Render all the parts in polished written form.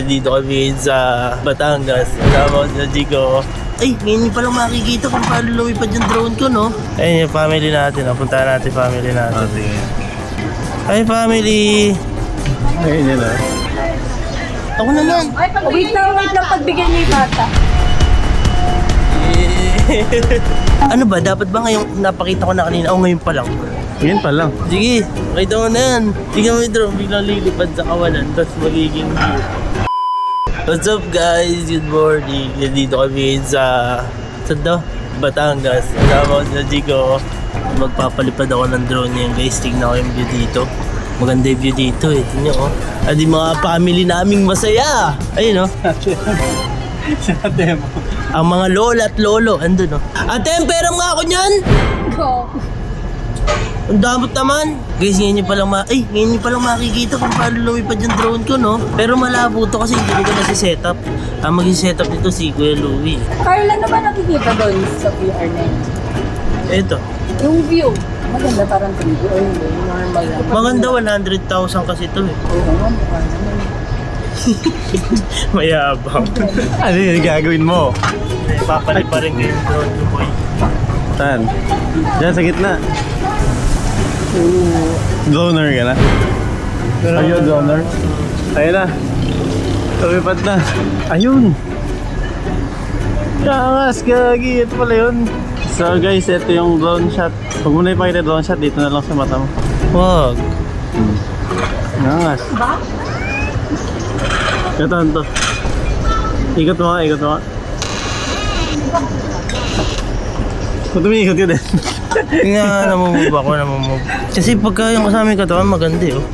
Dito kami sa Batangas. Kasama ko sa Chico. Ay, ngayon pa lang makikita kung paano lumipad yung drone ko, no? Ayun yung family natin. Puntahan natin family natin. Oh, sige. Hi, family! Ayun yun ah. Ako naman! Wait lang pagbigyan niyo yung bata. Ano ba? Dapat ba ngayong napakita ko na kanina? O ngayon pa lang? Ngayon pa lang. Sige, pakita mo na yan. Tingnan mo yung drone, biglang lilipad sa kawalan. Tapos magiging view. What's up guys? Good morning. Dito kami sa Batangas. Kasama ko sa Chico. Magpapalipad ako ng drone niya guys. Tingnan ko yung view dito. Maganda yung view dito eh. Tingnan ko. At yung mga family naming masaya. Ayun oh. Ate mo. Ang mga lola at lolo. Andun oh. Ate, pera nga ako niyan! Go. Ang damot naman. Guys, ngayon nyo palang makikita kung paano lumipad yung drone ko, no? Pero malabo to kasi hindi ko na si-setup. Ang mag-setup nito si Kuya Louie. Carla, ano ba nakikita doon sa VR net? Eto. Yung view. Maganda parang 3D or hindi. Normal lang. Maganda 100,000 kasi to eh. Oo nga, mukha naman. Mayabang. Ano yun gagawin mo? Papalit pa rin ko yung drone ko, boy. Saan? Diyan sa gitna. Donor ka na? Ayun, donor. Ayun na. Tumipad na. Ayun. Kangas, gagi. Ito pala yun. So guys, ito yung drone shot. Pag mo na ipakita drone shot, dito na lang sa mata mo. Wag. Kangas. Ito. Ikot mo nga. Kung tumiikot yun din. Nga, namumove ako. Kasi pagka yung kasama yung katawan, maganda eh, oh.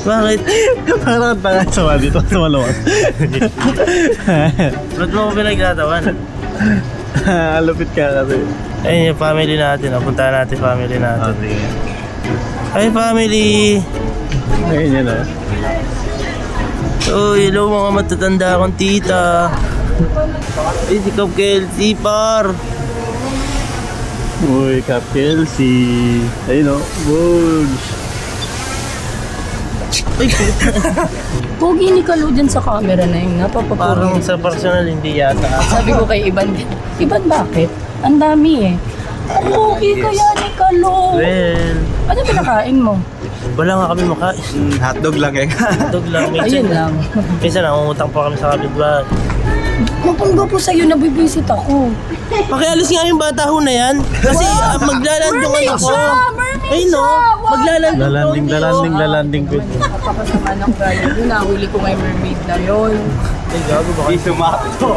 Bakit? Parang tanga sa dito sa maluwag. Ba't mo ko pinagtatawan? Lupit ka kasi. Ayun yung family natin. Puntahan natin family natin. sige. Hi, family! Ayun yun ah. Oh, hello mga matatanda akong tita. Ay, si Kap Kelsey, par. Uy, Cap Kelsey. Ayun o. Bugs. Ay, Pogi ni Kalo dyan sa camera na yun. Napapapogi. parang sa personal hindi yata. Sabi ko kay Iban, Iban bakit? Ang dami eh. Pogi kaya ni Kalo. Well, Ano pinakain mo? wala nga kami makain. Hotdog lang eh. Dog lang. Ayun lang. Minsan nangungutang pa kami sa kapitbahay. Mapangga po sa'yo, nabibisit ako. Pakialis nga yung bata ho na yan. Kasi maglalandong ano ko. Ay no, maglalandong. Lalanding. Napakasama ng kaya yun. Nahuli ko ngay mermaid na yun. Ay, gago ba? Hindi sumakto.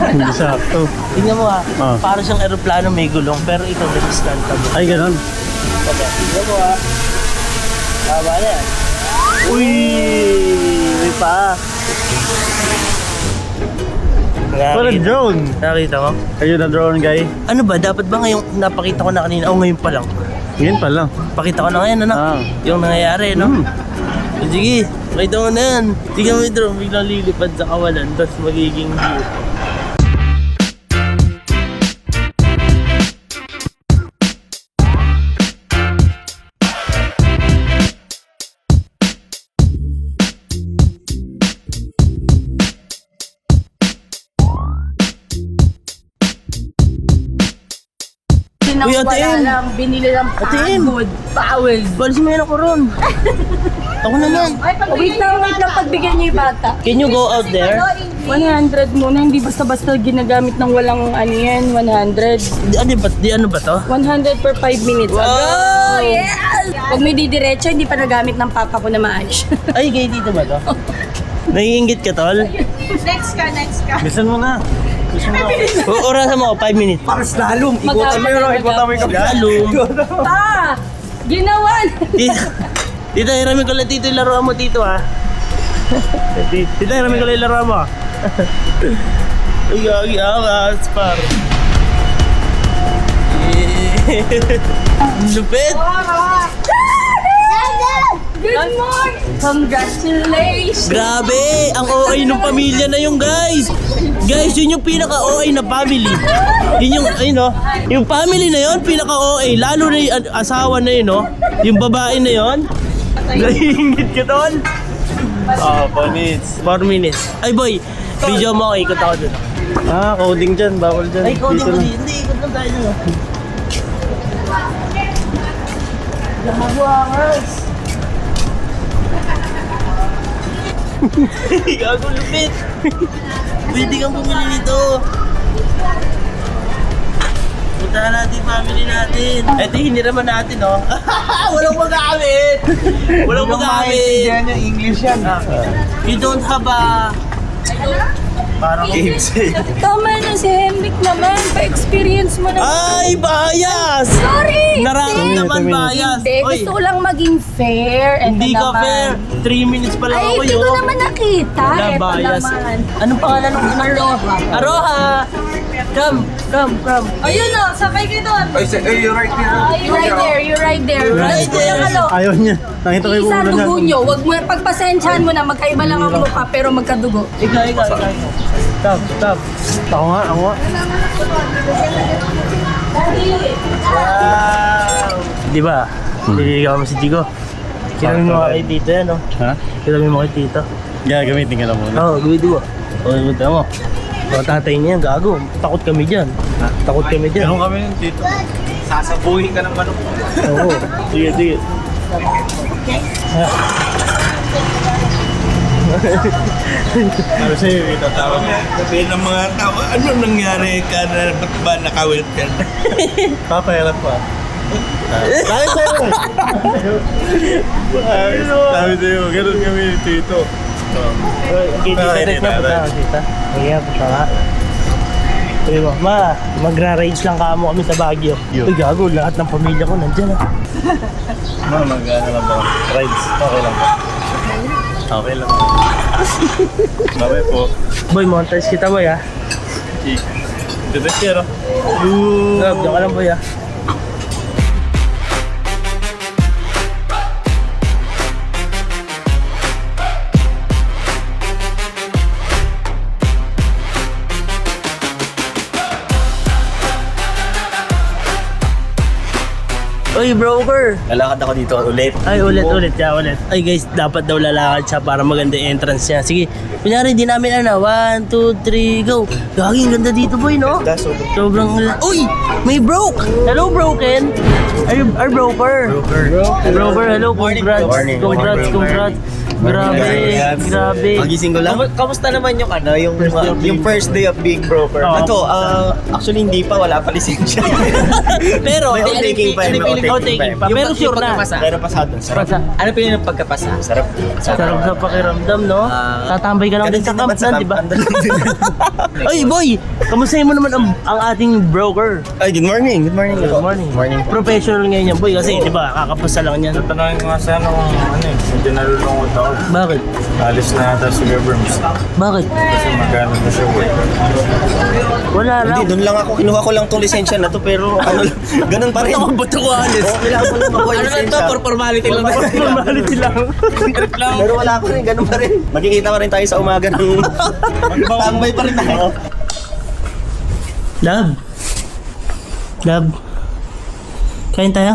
Hindi sakto. Tingnan mo ha, Ah. para siyang aeroplano may gulong, pero ikaw resistant ka mo. Ay, ganon. Tingnan mo ha. Tama na yan. Uy! May pa. Parang drone. Nakita mo? Ayun na drone guy. Ano ba? Dapat ba ngayong napakita ko na kanina? O ngayon pa lang? Ngayon pa lang. Pakita ko na ngayon, ano? Ah. Yung nangyayari, no? Hmm. Sige, pakita mo na yan. Tingnan mo yung drone, biglang lilipad sa kawalan, tapos magiging view. Uy, Ate Em! Lang, binili lang Ate Em! pagod, bawal. Balis mo yan ako ron. Ako naman. Wait lang pagbigyan niyo yung bata. Can you go out there? 100 muna, hindi basta-basta ginagamit ng walang ano yan, 100. Di ano ba to? 100 per 5 minutes. Wow! Oh, yes! Pag may didiretso, hindi pa nagamit ng papa ko na maayos. Ay, kayo dito ba to? Naiingit ka, tol? Next ka. Bisan mo na. Orasan mo ako, 5 minutes. Para slalom. Ikutan mo yun, ikutan mo yung Lalum. Pa! Ginawan! Tita, hiramin ko lang dito yung laruan mo dito, ha? Tita, hiramin ko lang yung laruan mo. Ay, gagi, akas, par. Lupit! Good morning! Congratulations! Grabe! Ang OA ng pamilya na yung guys! Guys, yun yung pinaka-OA na family. Yun yung, ayun no? Yung family na yun, pinaka-OA. Lalo na yung asawa na yun, no? Yung babae na yun. Naiingit ka tol? 4 minutes. 4 minutes. Ay boy, video mo ako, ikot ako dun. Coding dyan. Bawal dyan. Ay, coding Dito mo lang. din. Hindi, ikot lang tayo dun. Gagawas. Gago lupit. Pwede kang bumili nito. Puntahan natin yung family natin. Ito hiniraman natin, no? Walang magamit! Walang magamit! yung English yan. You don't have a... Parang Games Tama na si Henrik naman. Pa-experience mo na. Ay, bias! Sorry! Nararamdaman bias. Hindi, Oy, gusto ko lang maging fair. Eto hindi ka naman. fair. 3 minutes pa lang Ay, ako hindi ko yun. naman nakita. Wala Eto bias. naman. Anong pangalan ng Aroha. Aroha! Come. Ayun o, sabay kayo doon. you're right here. You right there, you right there. Right Gusto ko lang there. ano. Ayaw niya. Nakita ko yung Isa ulo niya. dugo nyo. Wag mo, pagpasensyahan mo na magkaiba lang ang mukha pero magkadugo. Ikaw. Stop. Ako nga. Wow! Di ba? Nililigaw mo si Jigo. Kinamin mo kay Tito yan, no? Ha? Kinamin mo kay Tito. Gagamitin ka na muna. Oo, gawin mo. Oo, gawin mo. O, tatay niya yan, gago. Takot kami dyan. Takot kami dyan. Ganun kami ng tito. Sasabuhin ka ng manok. Oo. Sige. Ano sa'yo, itatawag niya. Sabihin ng mga tao, ano nangyari ka na ba't ba naka-wheelchair? Papayarap pa. Bakit sa'yo? Sabi sa'yo, ganun kami ng tito. Okay, tita, direct na punta ka, tita. Kaya, punta ka. Sabi mo, ma, magra-rage lang kamo kami sa Baguio. Uy, gago, lahat ng pamilya ko nandyan ah. Mag-ano lang ba? Rides. Okay lang ba? Okay lang. Babay po. Boy, montage kita boy ah. Dito siya, no? Grab, diyan ka lang boy ah. Uy, broker! Lalakad ako dito ulit. Ay, ulit. Ay guys, dapat daw lalakad siya para maganda yung entrance niya. Sige, kunyari, di namin 1, 2, 3, go. Gaging ganda dito boy, no? Sobrang... Uy! May broke! Hello, broken! Are broker? Broker, hello, congrats. Morning. Congrats. Grabe. Pagising ko lang. Kamusta naman yung yung first day of being broker? Oo. Ito, actually hindi pa, wala pa lisensya. Pero, May outtaking pa. outtaking pa. Pero sure na. Pero pasado. Sarap. Ano pa yung Pagkapasa? Sarap. sarap sa pakiramdam, no? Tatambay ka lang din sa camp na, di ba? Ay, boy! Kamusta mo naman ang ating broker? Ay, good morning. Good morning. Good morning. Morning. Professional ngayon yan, boy, kasi di ba, kakapasa lang yan. Tatanungin ko nga sana kung medyo nalulungkot ako. Bakit? Alis na ata si Governs. Bakit? Kasi magkano na siya work. Wala lang. Hindi, doon lang ako. Kinuha ko lang tong lisensya na to, pero ganun pa rin. Ba't ako alis? Kailangan ko lang makuha yung lisensya. formality lang. Formality lang. Pero wala pa rin, ganun pa rin. Magkikita pa rin tayo sa umaga ng... Tambay pa rin tayo. Love. Kain tayo?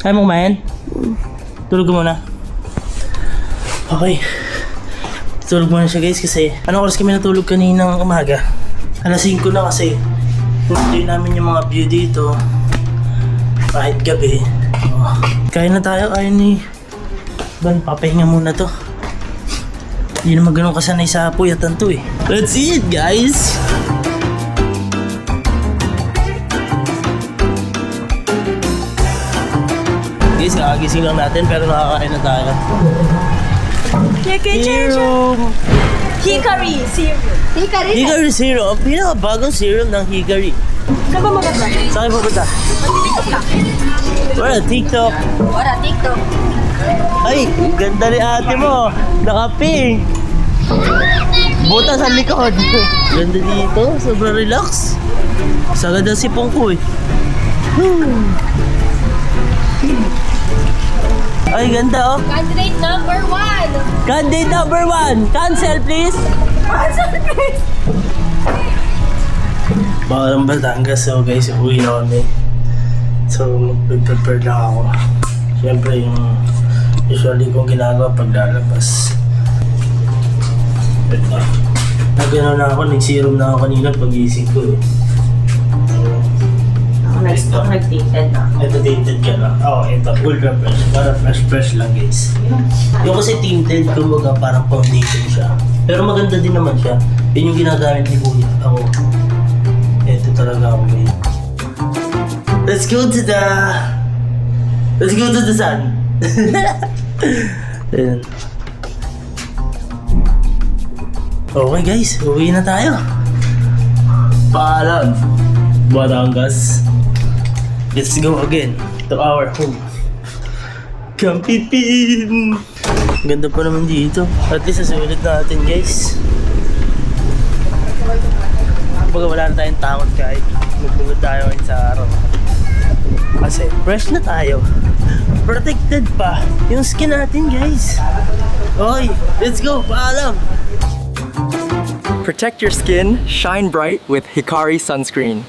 Kaya mo kumain? Tulog ka muna. Okay. Tulog muna siya guys kasi anong oras kami natulog kaninang umaga? Alas 5 na kasi. Enjoy namin yung mga view dito. Kahit gabi. Oh. Kain na tayo. Kain ni... Ban, papahinga muna to. Hindi naman ganun kasanay sa puyatan to eh. Let's see it guys! Guys, kakagising lang natin pero nakakain na tayo. Serum! Hickory cereal. Hickory? Hickory Serum. Pinakabagong serum ng Hickory. Saan ba maganda? Saan kayo pupunta? Wala, TikTok. Wala, TikTok. Ay, ganda ni ate mo. Naka-pink. Buta sa likod. Ganda dito. Sobrang relax. Sagad ang sipong ko eh. Ay, ganda oh. Candidate number 1. Candidate number 1. Cancel please. Cancel please. Bakarang Batangas. So guys, uwi na kami. So mag-prepare lang ako. Siyempre yung usually kong ginagawa pag lalabas. Ito. Nag-ano na ako, nag-serum na ako kanina pag-ising ko eh. Ako nag-tinted na. Ito tinted ka na. Oo, ito. Ultra fresh. Para fresh lang guys. Yung kasi tinted, kumbaga parang foundation siya. Pero maganda din naman siya. Yun yung ginagamit ni Kuya. Ako. Ito talaga ako guys. Let's go to the sun. Ayan. Okay guys, uwi na tayo. Paalam. Batangas. Let's go again to our home. Kampipin! Ganda pa naman dito. At least nasulit natin guys. Kumbaga wala na tayong takot kahit magbubod tayo ngayon sa araw. Kasi fresh na tayo. Protected pa yung skin natin guys. Okay, let's go. Paalam! Protect your skin, shine bright with Hikari sunscreen.